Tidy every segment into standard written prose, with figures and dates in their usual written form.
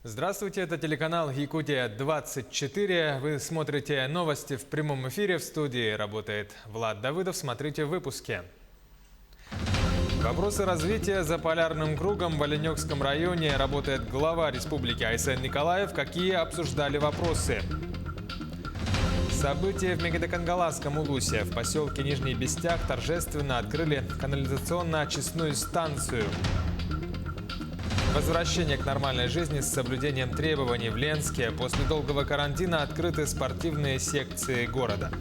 Здравствуйте, это телеканал Якутия-24. Вы смотрите новости в прямом эфире. В студии работает Влад Давыдов. Смотрите в выпуске. Вопросы развития за полярным кругом в Оленёкском районе работает глава республики Айсен Николаев. Какие обсуждали вопросы? События в Мегидокангаласском улусе. В поселке Нижний Бестяк торжественно открыли канализационно-очистную станцию. Возвращение к нормальной жизни с соблюдением требований в Ленске. После долгого карантина открыты спортивные секции города.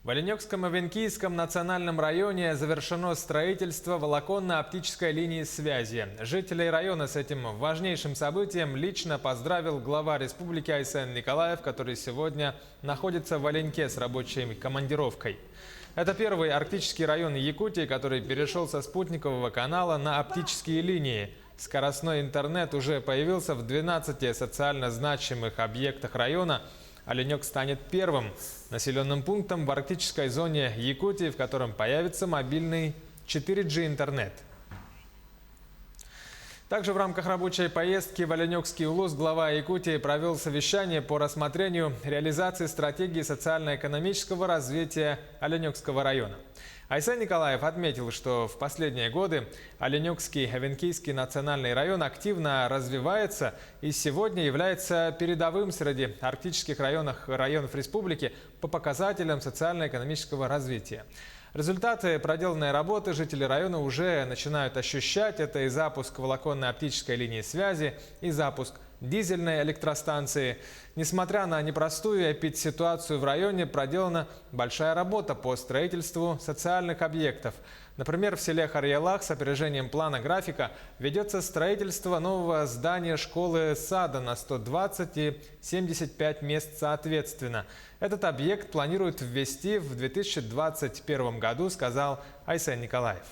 В Оленёкском и Венкийском национальном районе завершено строительство волоконно-оптической линии связи. Жителей района с этим важнейшим событием лично поздравил глава республики Айсен Николаев, который сегодня находится в Оленьке с рабочей командировкой. Это первый арктический район Якутии, который перешел со спутникового канала на оптические линии. Скоростной интернет уже появился в 12 социально значимых объектах района. Оленёк станет первым населенным пунктом в арктической зоне Якутии, в котором появится мобильный 4G интернет. Также в рамках рабочей поездки в Оленёкский улус глава Якутии провел совещание по рассмотрению реализации стратегии социально-экономического развития Оленёкского района. Айсен Николаев отметил, что в последние годы Оленёкский и Венкийский национальный район активно развивается и сегодня является передовым среди арктических районов республики по показателям социально-экономического развития. Результаты проделанной работы жители района уже начинают ощущать. Это и запуск волоконной оптической линии связи, и запуск дизельной электростанции. Несмотря на непростую эпидситуацию в районе, проделана большая работа по строительству социальных объектов. Например, в селе Харьялах с опережением плана графика ведется строительство нового здания школы-сада на 120 и 75 мест соответственно. Этот объект планируют ввести в 2021 году, сказал Айсен Николаев.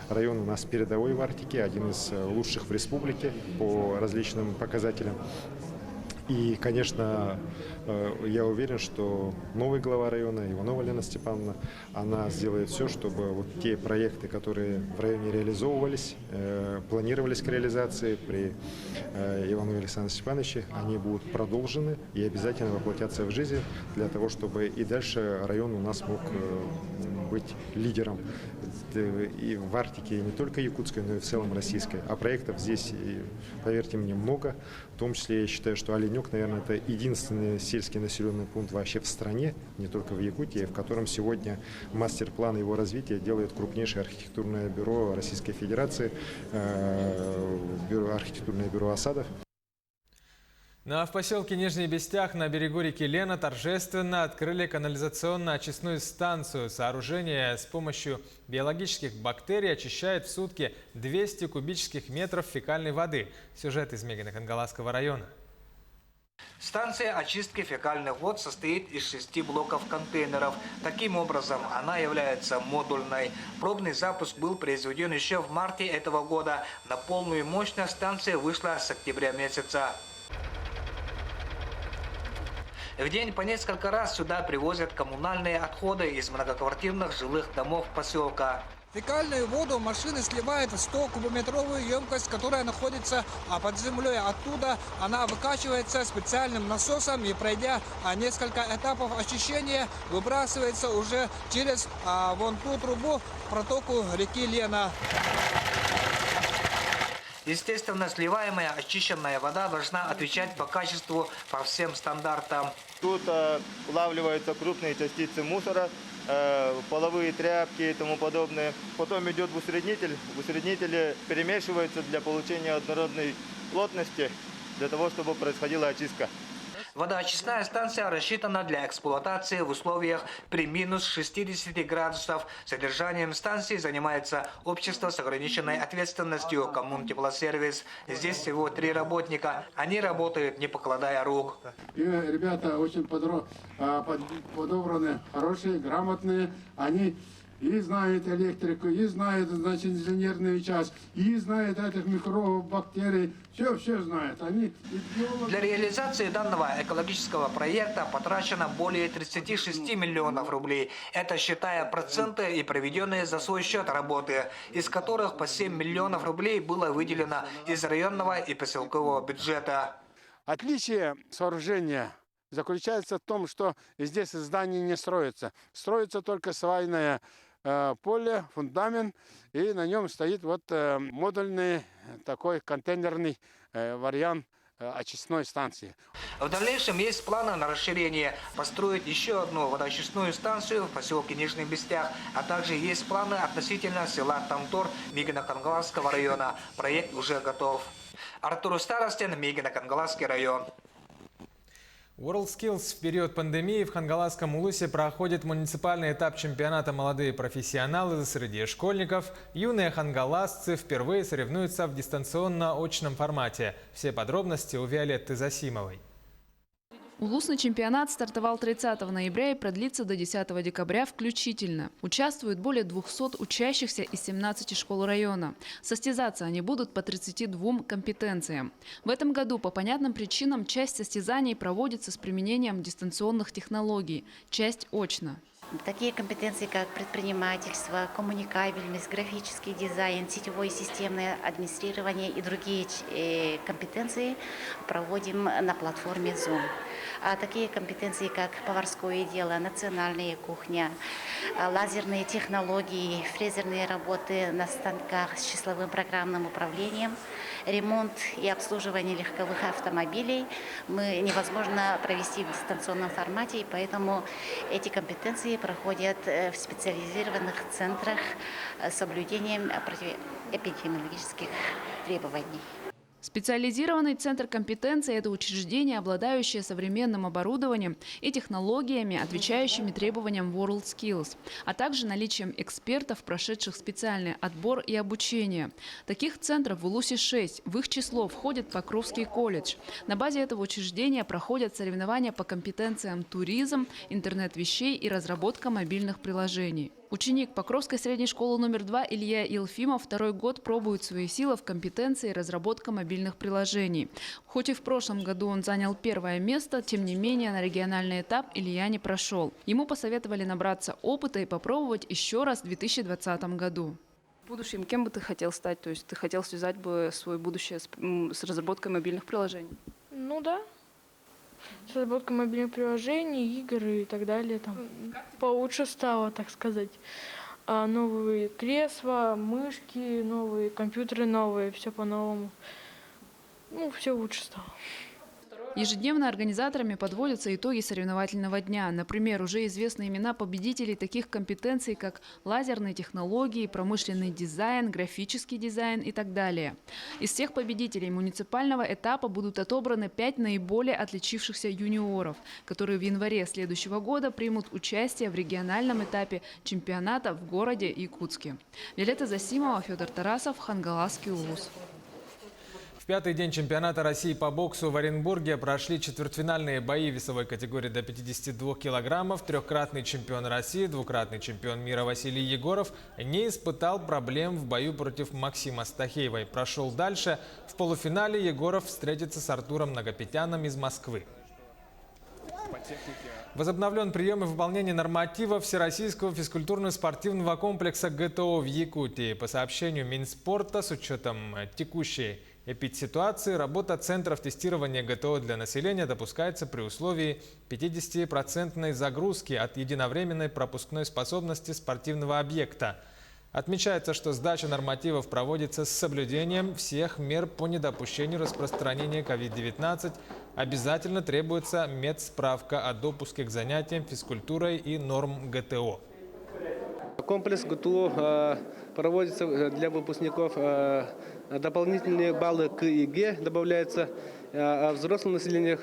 Район у нас передовой в Арктике, один из лучших в республике по различным показателям. И, конечно, я уверен, что новый глава района, Иванова Лена Степановна, она сделает все, чтобы вот те проекты, которые в районе реализовывались, планировались к реализации при Иванове Александре Степановиче, они будут продолжены и обязательно воплотятся в жизнь для того, чтобы и дальше район у нас мог быть лидером и в Арктике, и не только якутской, но и в целом российской. А проектов здесь, поверьте мне, много. В том числе я считаю, что Оленёк, наверное, это единственный сельский населенный пункт вообще в стране, не только в Якутии, в котором сегодня мастер-план его развития делает крупнейшее архитектурное бюро Российской Федерации, архитектурное бюро «Осадов». Ну а в поселке Нижний Бестяк на берегу реки Лена торжественно открыли канализационно-очистную станцию. Сооружение с помощью биологических бактерий очищает в сутки 200 кубических метров фекальной воды. Сюжет из Мегидокангаласского района. Станция очистки фекальных вод состоит из 6 блоков контейнеров. Таким образом, она является модульной. Пробный запуск был произведен еще в марте этого года. На полную мощность станция вышла с октября месяца. В день по несколько раз сюда привозят коммунальные отходы из многоквартирных жилых домов поселка. Фекальную воду машины сливают в 100-кубометровую емкость, которая находится под землей. Оттуда она выкачивается специальным насосом и, пройдя несколько этапов очищения, выбрасывается уже через вон ту трубу в протоку реки Лена. Естественно, сливаемая очищенная вода должна отвечать по качеству по всем стандартам. Тут улавливаются крупные частицы мусора, половые тряпки и тому подобное. Потом идет в усреднитель. В усреднителе перемешивается для получения однородной плотности, для того, чтобы происходила очистка. Водоочистная станция рассчитана для эксплуатации в условиях при минус 60 градусов. Содержанием станции занимается общество с ограниченной ответственностью «Коммунтеплосервис». Здесь всего 3 работника. Они работают, не покладая рук. И ребята очень подобраны, хорошие, грамотные. Они и знает электрику, и знает, значит, инженерную часть, и знает этих микробов, бактерий, все знает. Они Для реализации данного экологического проекта потрачено более 36 миллионов рублей. Это считая проценты и проведенные за свой счет работы, из которых по 7 миллионов рублей было выделено из районного и поселкового бюджета. Отличие сооружения заключается в том, что здесь здание не строится. Строится только свайное поле, фундамент, и на нем стоит вот модульный такой контейнерный вариант очистной станции. В дальнейшем есть планы на расширение, построить еще одну водоочистную станцию в поселке Нижний Бестях, а также есть планы относительно села Тамтор Мигино-Кангаласского района. Проект уже готов. Артур Старостин, Мигино-Кангаласский район. WorldSkills в период пандемии в Хангаласском улусе проходит муниципальный этап чемпионата «Молодые профессионалы» среди школьников. Юные хангаласцы впервые соревнуются в дистанционно-очном формате. Все подробности у Виолетты Засимовой. Улусный чемпионат стартовал 30 ноября и продлится до 10 декабря включительно. Участвуют более 200 учащихся из 17 школ района. Состязаться они будут по 32 компетенциям. В этом году по понятным причинам часть состязаний проводится с применением дистанционных технологий, часть очно. Такие компетенции, как предпринимательство, коммуникабельность, графический дизайн, сетевое и системное администрирование и другие компетенции проводим на платформе Zoom. А такие компетенции, как поварское дело, национальная кухня, лазерные технологии, фрезерные работы на станках с числовым программным управлением, ремонт и обслуживание легковых автомобилей невозможно провести в дистанционном формате, и поэтому эти компетенции проходят в специализированных центрах с соблюдением противоэпидемиологических требований. Специализированный центр компетенции – это учреждение, обладающее современным оборудованием и технологиями, отвечающими требованиям WorldSkills, а также наличием экспертов, прошедших специальный отбор и обучение. Таких центров в Улусе 6. В их число входит Покровский колледж. На базе этого учреждения проходят соревнования по компетенциям туризм, интернет вещей и разработка мобильных приложений. Ученик Покровской средней школы номер 2 Илья Елфимов второй год пробует свои силы в компетенции разработка мобильных приложений. Хоть и в прошлом году он занял первое место, тем не менее на региональный этап Илья не прошел. Ему посоветовали набраться опыта и попробовать еще раз в 2020 году. В будущем кем бы ты хотел стать? То есть ты хотел связать бы свое будущее с разработкой мобильных приложений? Ну да. С разработкой мобильных приложений, игр и так далее. Там получше стало, так сказать. Новые кресла, мышки, новые компьютеры новые, все по-новому. Ну, все лучше стало. Ежедневно организаторами подводятся итоги соревновательного дня. Например, уже известны имена победителей таких компетенций, как лазерные технологии, промышленный дизайн, графический дизайн и так далее. Из всех победителей муниципального этапа будут отобраны 5 наиболее отличившихся юниоров, которые в январе следующего года примут участие в региональном этапе чемпионата в городе Якутске. Виолетта Засимова, Федор Тарасов, Хангаласский улус. В пятый день чемпионата России по боксу в Оренбурге прошли четвертьфинальные бои весовой категории до 52 килограммов. Трехкратный чемпион России, двукратный чемпион мира Василий Егоров не испытал проблем в бою против Максима Стахеевой. Прошел дальше. В полуфинале Егоров встретится с Артуром Нагопетяном из Москвы. Возобновлен прием и выполнение нормативов Всероссийского физкультурно-спортивного комплекса ГТО в Якутии. По сообщению Минспорта, с учетом текущей эпидситуации, работа центров тестирования ГТО для населения допускается при условии 50% загрузки от единовременной пропускной способности спортивного объекта. Отмечается, что сдача нормативов проводится с соблюдением всех мер по недопущению распространения COVID-19. Обязательно требуется медсправка о допуске к занятиям физкультурой и норм ГТО. Комплекс ГТО проводится для выпускников. Дополнительные баллы к ЕГЭ добавляются, а взрослое население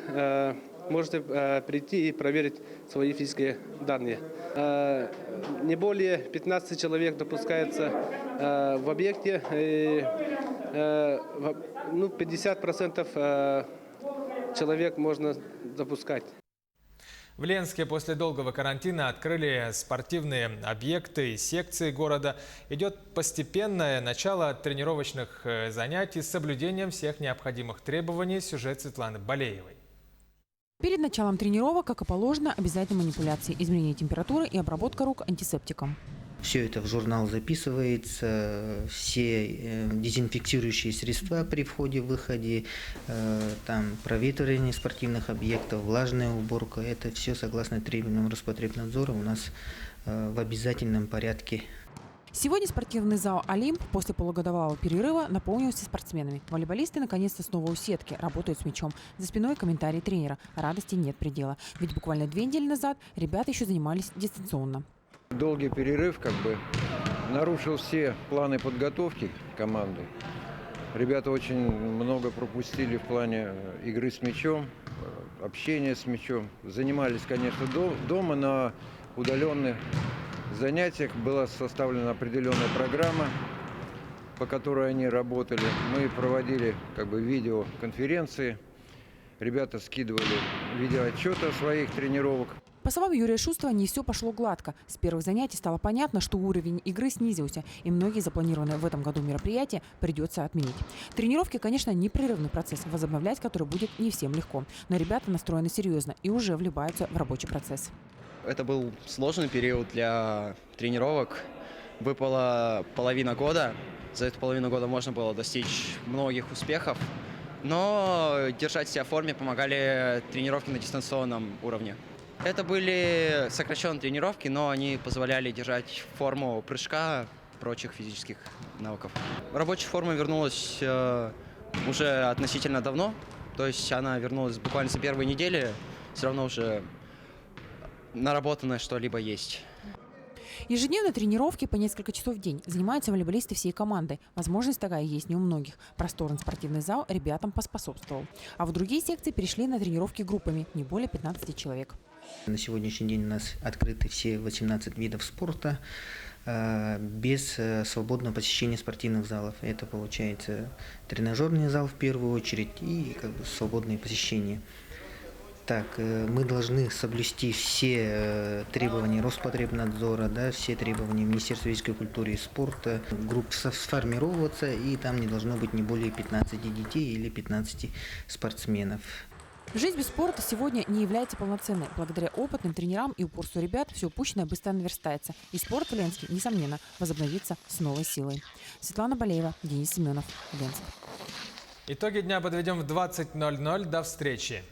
можете прийти и проверить свои физические данные. Не более 15 человек допускается в объекте, и 50% человек можно допускать. В Ленске после долгого карантина открыли спортивные объекты и секции города. Идет постепенное начало тренировочных занятий с соблюдением всех необходимых требований. Сюжет Светланы Балеевой. Перед началом тренировок, как и положено, обязательно манипуляции, изменение температуры и обработка рук антисептиком. Все это в журнал записывается, все дезинфицирующие средства при входе-выходе, там проветривание спортивных объектов, влажная уборка. Это все согласно требованиям Роспотребнадзора у нас в обязательном порядке. Сегодня спортивный зал «Олимп» после полугодового перерыва наполнился спортсменами. Волейболисты наконец-то снова у сетки, работают с мячом. За спиной комментарий тренера. Радости нет предела. Ведь буквально 2 недели назад ребята еще занимались дистанционно. Долгий перерыв нарушил все планы подготовки команды. Ребята очень много пропустили в плане игры с мячом, общения с мячом. Занимались, конечно, дома на удаленных занятиях. Была составлена определенная программа, по которой они работали. Мы проводили видеоконференции. Ребята скидывали видеоотчеты о своих тренировок. По словам Юрия Шустова, не все пошло гладко. С первых занятий стало понятно, что уровень игры снизился, и многие запланированные в этом году мероприятия придется отменить. Тренировки, конечно, непрерывный процесс, возобновлять который будет не всем легко. Но ребята настроены серьезно и уже вливаются в рабочий процесс. Это был сложный период для тренировок. Выпала половина года. За эту половину года можно было достичь многих успехов. Но держать себя в форме помогали тренировки на дистанционном уровне. Это были сокращенные тренировки, но они позволяли держать форму прыжка, прочих физических навыков. Рабочая форма вернулась уже относительно давно, то есть она вернулась буквально за первые недели, все равно уже наработанное что-либо есть. Ежедневно тренировки по несколько часов в день. Занимаются волейболисты всей командой. Возможность такая есть не у многих. Просторный спортивный зал ребятам поспособствовал. А в другие секции перешли на тренировки группами, не более 15 человек. На сегодняшний день у нас открыты все 18 видов спорта без свободного посещения спортивных залов. Это получается тренажерный зал в первую очередь и свободное посещение. Так, мы должны соблюсти все требования Роспотребнадзора, все требования Министерства физической культуры и спорта. Группа сформироваться, и там не должно быть не более 15 детей или 15 спортсменов. Жизнь без спорта сегодня не является полноценной. Благодаря опытным тренерам и упорству ребят все упущенное быстро наверстается. И спорт в Ленске, несомненно, возобновится с новой силой. Светлана Балеева, Денис Семенов, Ленск. Итоги дня подведем в 20:00. До встречи.